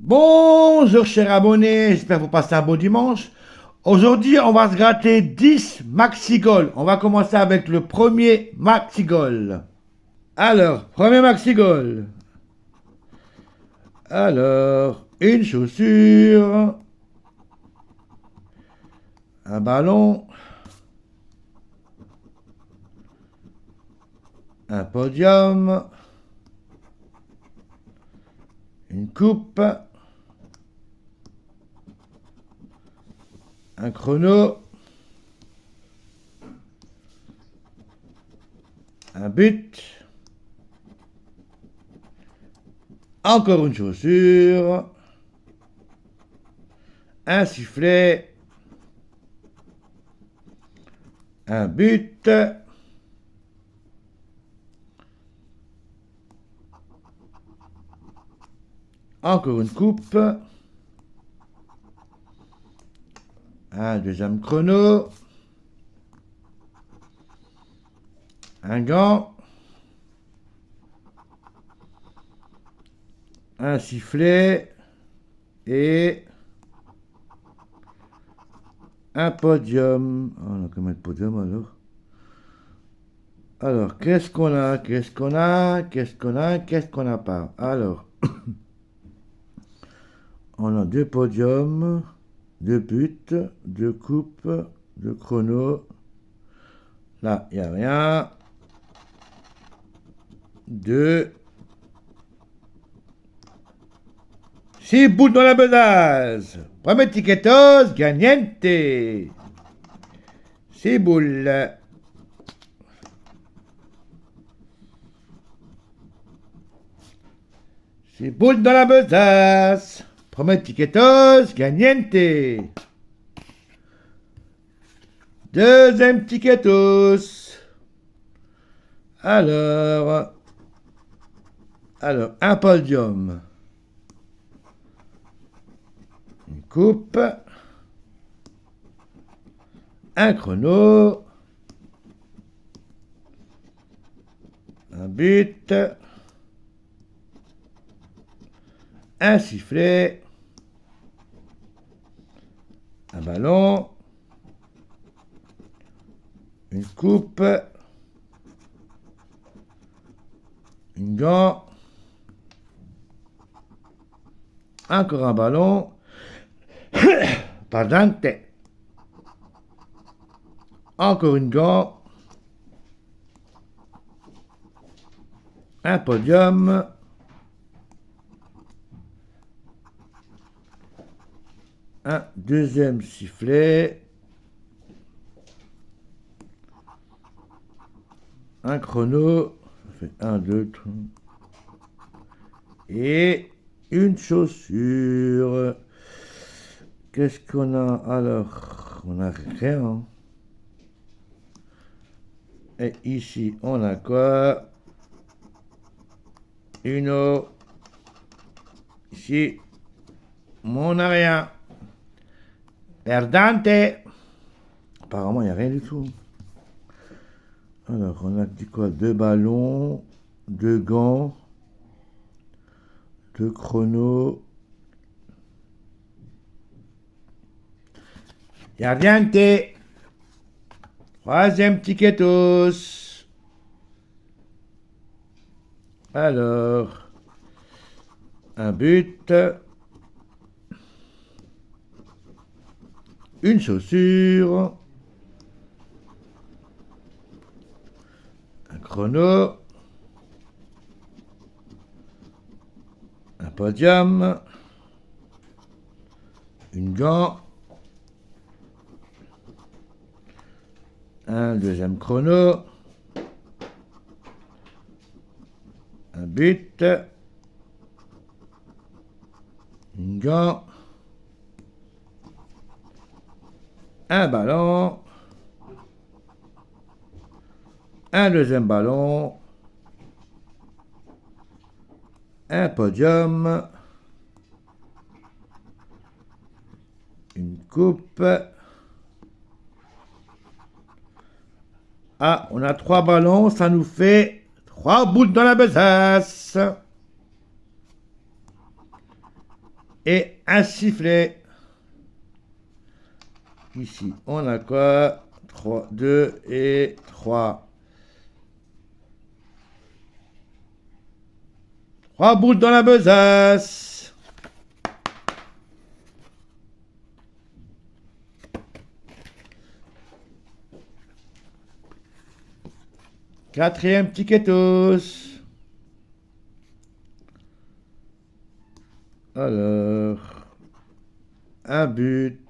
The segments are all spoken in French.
Bonjour chers abonnés, j'espère que vous passez un beau dimanche. Aujourd'hui, on va se gratter 10 maxi goals. On va commencer avec le premier maxi goal. Alors, premier maxi goal. Alors, une chaussure, un ballon, un podium, une coupe, un chrono, un but, encore une chaussure, un sifflet, un but, encore une coupe, un deuxième chrono, un gant, un sifflet et un podium. Oh, on a combien de podiums alors? Alors, qu'est-ce qu'on a? Qu'est-ce qu'on a? Qu'est-ce qu'on a? Qu'est-ce qu'on n'a pas? Alors, on a 2 podiums, 2 buts, 2 coupes, 2 chronos. Là, il n'y a rien. 2. 6 boules dans la besace. Premier tiquetos, gagnante. 6 boules. 6 boules dans la besace. Premier tiquetos, gagnante. Deuxième tiquetos. Alors, un podium. Une coupe. Un chrono. Un but. Un sifflet. Un ballon. Une coupe. Une gant. Encore un ballon. Pardante. Encore une gant. Un podium. Un deuxième sifflet. Un chrono. Ça fait 1, 2, 3. Et une chaussure. Qu'est-ce qu'on a alors? On a rien. Et ici, on a quoi? Une eau. Ici, on n'a rien. Perdante. Apparemment, il n'y a rien du tout. Alors, on a dit quoi? 2 ballons, 2 gants, 2 chronos. Il n'y a rien de. Troisième tiquetos. Alors, un but, une chaussure, un chrono, un podium, une gant, un deuxième chrono, un but, une gant, un ballon, un deuxième ballon, un podium, une coupe. Ah, on a 3 ballons, ça nous fait 3 boules dans la besace. et un sifflet. Ici, on a quoi? 3, 2 et 3. 3 boules dans la besace. Quatrième ticketos. Alors, un but,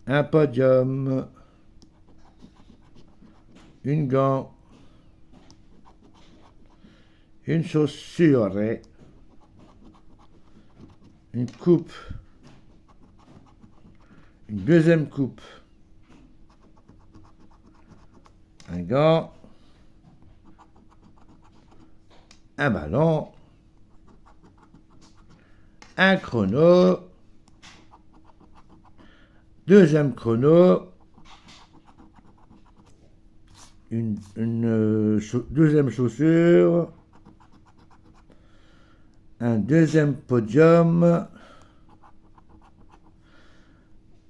un podium, une gant, une chaussure, une coupe, une deuxième coupe, un gant, un ballon, un chrono, deuxième chrono, une deuxième chaussure, un deuxième podium,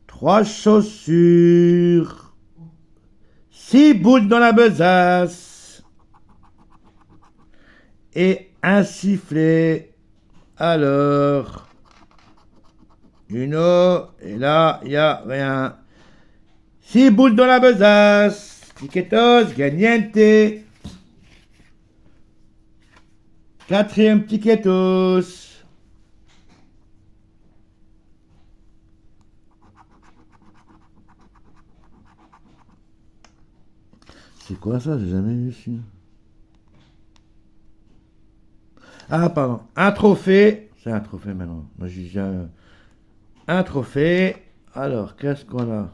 3 chaussures, 6 boules dans la besace et un sifflet. Alors, une eau, et là, il n'y a rien. 6 boules dans la besace. Ticketos, gagnante. Quatrième ticketos. C'est quoi ça? J'ai jamais vu ça. Ah, pardon. Un trophée. C'est un trophée maintenant. Moi, j'ai déjà un trophée. Alors, qu'est-ce qu'on a?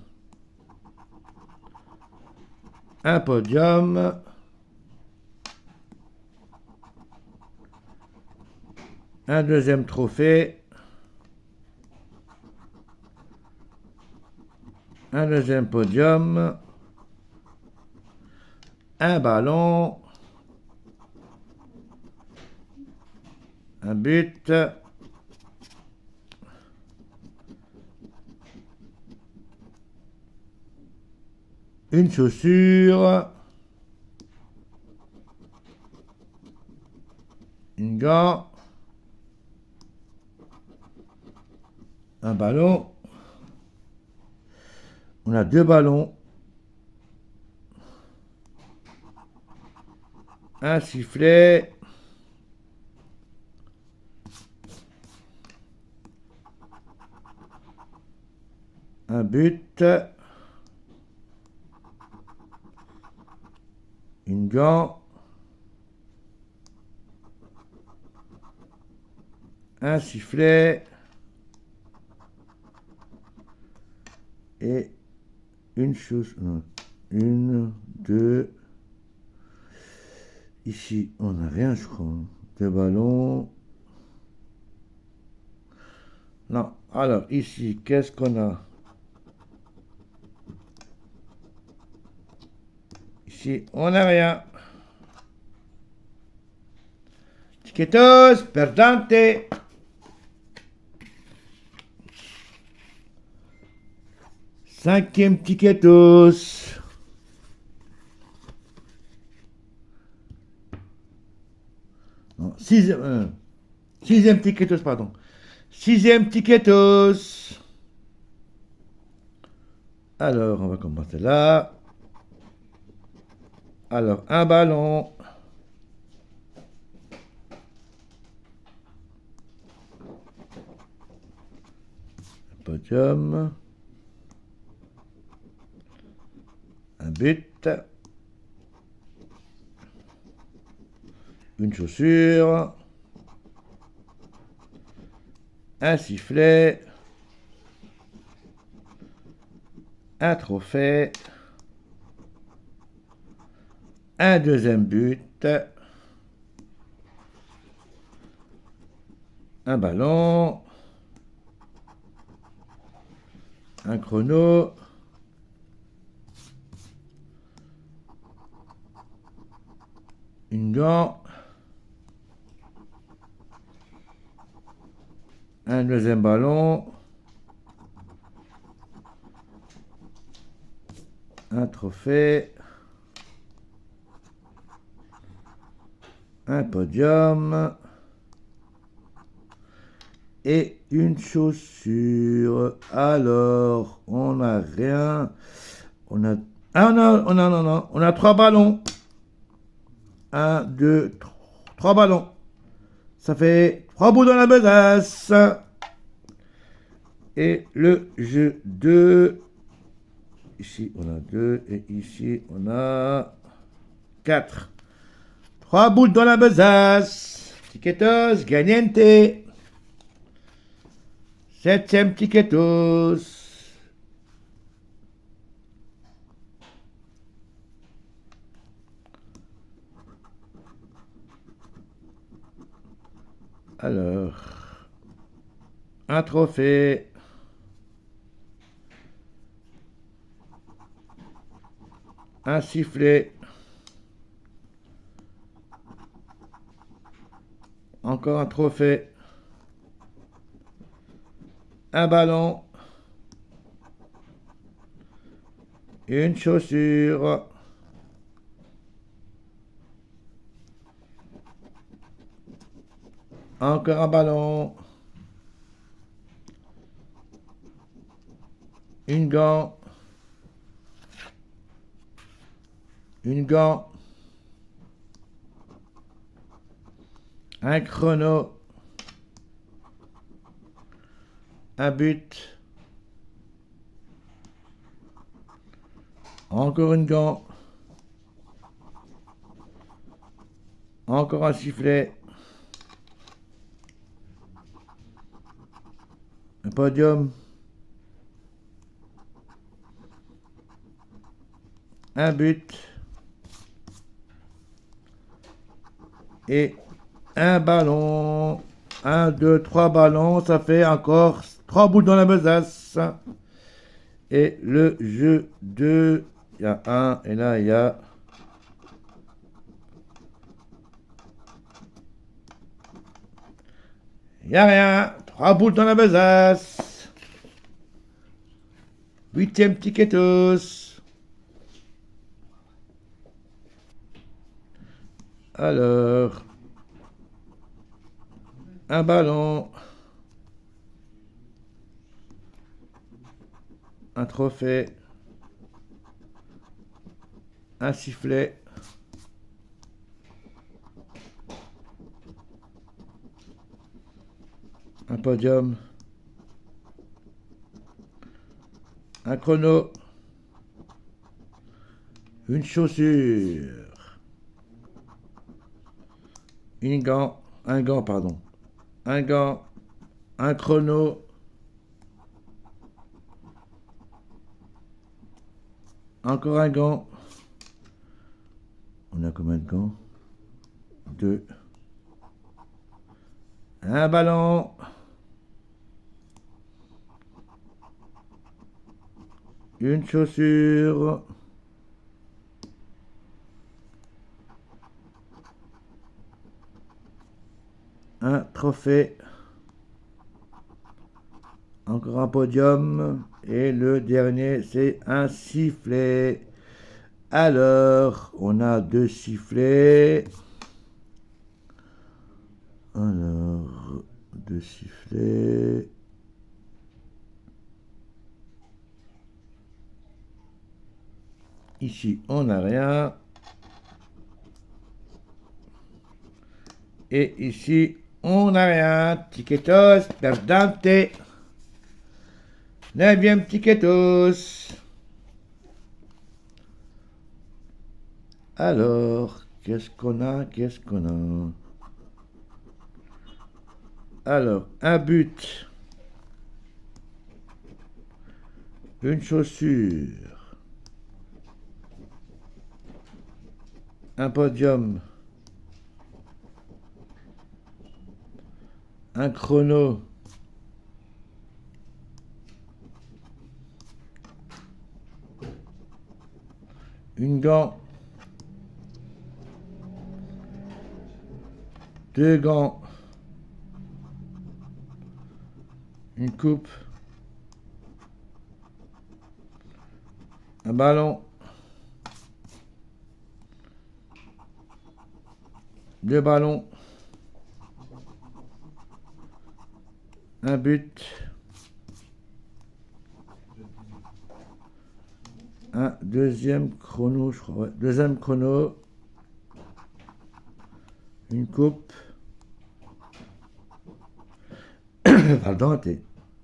Un podium. Un deuxième trophée. Un deuxième podium. Un ballon. Un but. Une chaussure. Une gant. Un ballon. On a 2 ballons. Un sifflet. Un but. Une gant. Un sifflet. Et une chose. Une, deux. Ici, on n'a rien, je crois. 2 ballons. Non. Alors, ici, qu'est-ce qu'on a? Ici, on n'a rien. Ticketos, perdante. Cinquième ticketos. Non, sixième ticketos, pardon. Sixième ticketos. Alors, on va commencer là. Alors, un ballon. Un podium. Un but. Une chaussure. Un sifflet. Un trophée. Un deuxième but. Un ballon. Un chrono. Une gant. Un deuxième ballon. Un trophée. Un podium. Et une chaussure. Alors, on n'a rien. On a... Ah, non. On a 3 ballons. 1, 2, 3 ballons. Ça fait 3 bouts dans la besace. Et le jeu 2. Ici, on a 2. Et ici, on a 4. 3 boules dans la besace. Tiquetos, gagnante. 7e tiquetos. Alors, un trophée. Un sifflet. Encore un trophée. Un ballon. Une chaussure. Encore un ballon. Une gant. Une gant. Un chrono. Un but. Encore une gant. Encore un sifflet. Un podium. Un but. Et un ballon. 1, 2, 3 ballons. Ça fait encore 3 boules dans la besace. Et le jeu 2. Il y a 1 et là il y a... Il n'y a rien. 3 boules dans la besace. 8e tiquetos. Alors, un ballon. Un trophée. Un sifflet. Un podium. Un chrono. Une chaussure. Un gant, pardon. Un gant. Un chrono. Encore un gant. On a combien de gants? 2. Un ballon. Une chaussure. Un trophée. Encore un podium. Et le dernier, c'est un sifflet. Alors, on a 2 sifflets. Alors, 2 sifflets. Ici, on n'a rien. Et ici, on n'a rien. Tiquetos, perdante. 9e tiquetos. Alors, qu'est-ce qu'on a? Alors, un but. Une chaussure. Un podium. Un chrono. Une gant. 2 gants. une coupe, un ballon, deux ballons, un but, un deuxième chrono, je crois, ouais, deuxième chrono, une coupe, pardon,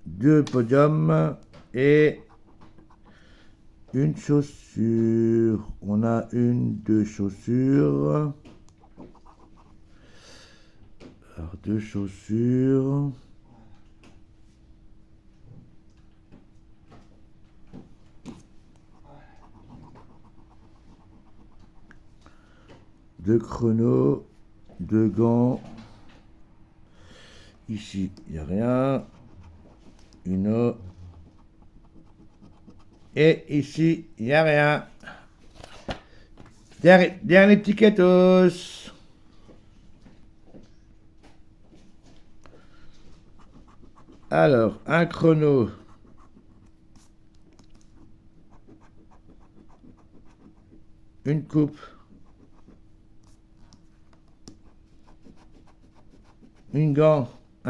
deux podiums et une chaussure. On a deux chaussures. Alors, deux chaussures. Deux chronos, deux gants. Ici, il n'y a rien. Une eau. Et ici, il n'y a rien. Dernier tickets. Alors, un chrono. Une coupe. Un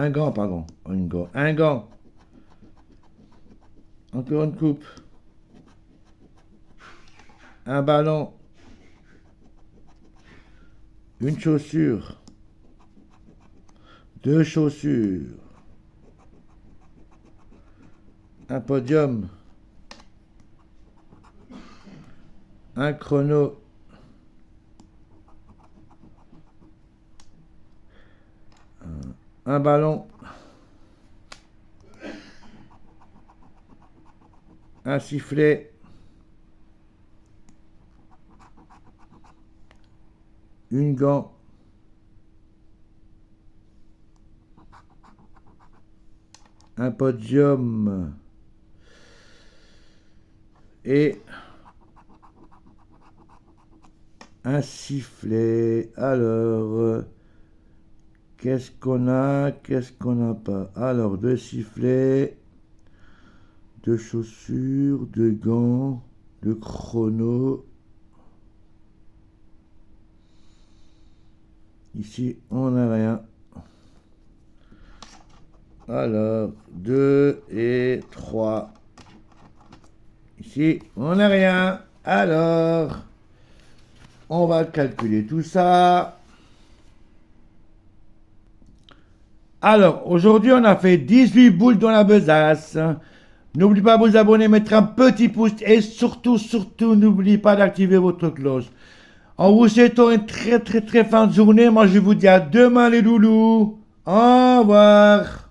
gant, pardon. Un gant. Encore une coupe. Un ballon. Une chaussure. Deux chaussures. Un podium. Un chrono. Un ballon. Un sifflet. Une gant. Un podium. Et un sifflet. Alors, qu'est-ce qu'on a? Qu'est-ce qu'on n'a pas? Alors, deux sifflets, deux chaussures, deux gants, deux chronos. Ici, on n'a rien. Alors, 2 et 3. Ici, on n'a rien. Alors, on va calculer tout ça. Alors, aujourd'hui, on a fait 18 boules dans la besace. N'oubliez pas de vous abonner, mettre un petit pouce et surtout, n'oubliez pas d'activer votre cloche. En vous souhaitant une très fin de journée, moi je vous dis à demain les loulous. Au revoir.